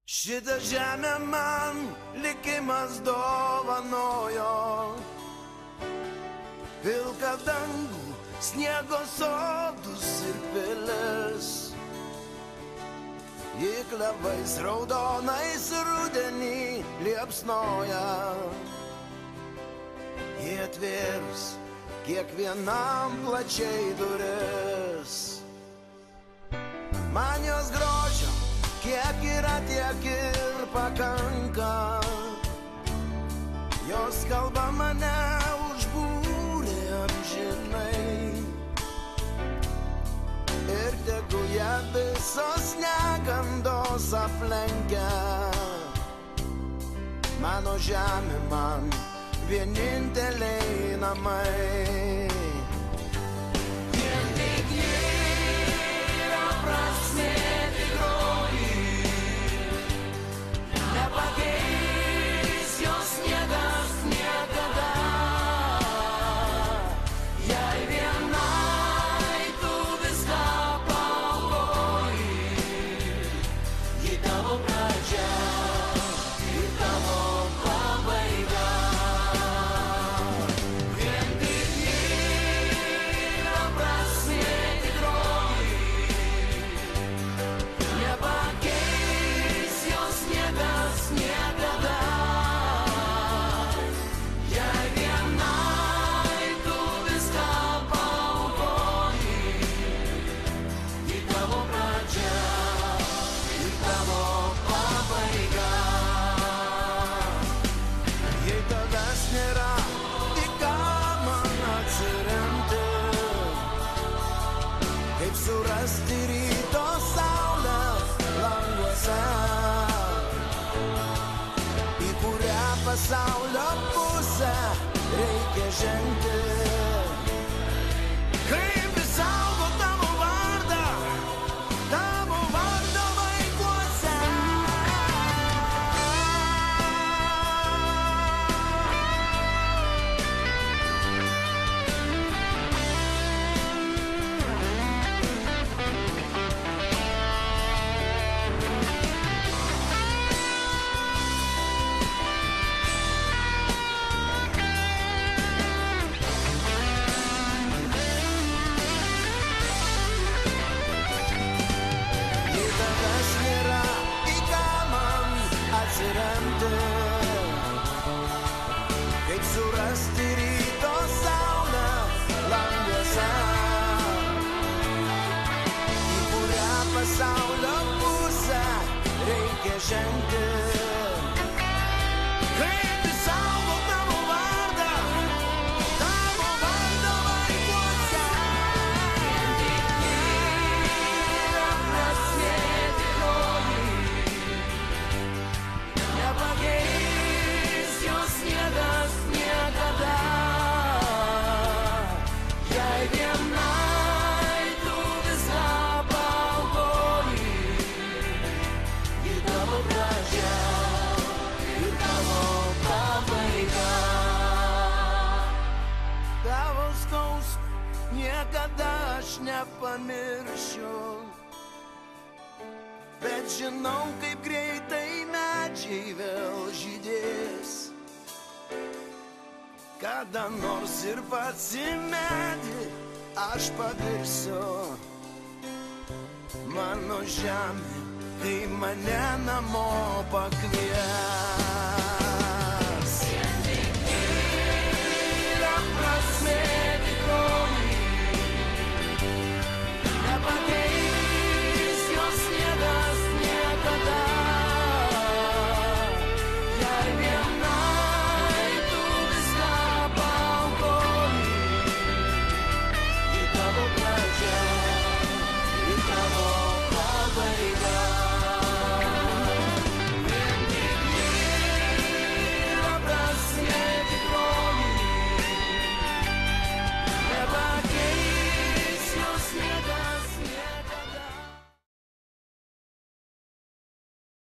Šitą žemę man likimas dovanojo, pilką dangų, sniego sodus ir pilis. Ji klevais raudonais rudenį liepsnoja, ji atvėrus kiekvienam plačiai duris. Man jos grožio kiek yra, tiek ir pakanka, jos kalba mane užbūrė amžinai. Ir tegu ją visos negandos aplenkia, mano žemė man vieninteliai namai. Vien tik yra prasmė tikroji, nepakeis jos niekas niekada. Jei vienai tu viską paaukoji, ji tavo pradžia ir tavo pabaiga. Vien tik yra prasmė tikroji, nepakeis jos niekas niekada. Jei vienai tu viską paaukoji, ji tavo pradžia ir tavo pabaiga. Jei tavęs nėra, į ką man atsiremti, kaip surasti ryto saulę languose, į kurią pasaulio pusę reikia žengti. Kaip išsaugot tavo vardą vaikuose. Jei tavęs nėra, į ką man atsiremti, kaip surasti ryto saulę languose, į kurią pasaulio pusę reikia žengti. Kaip išsaugot tavo vardą vaikuose. Yra prasmė tikroji, nepakeis jos niekas niekada. Jei vienai tu viską paaukoji, ji tavo pradžia ir tavo pabaiga. Tavo skausmą niekada aš nepamiršiu, bet žinau, kaip greitai medžiai vėl žydės. Kada nors ir pats į medį aš pavirsiu, mano žemė, kai mane namo pakvies.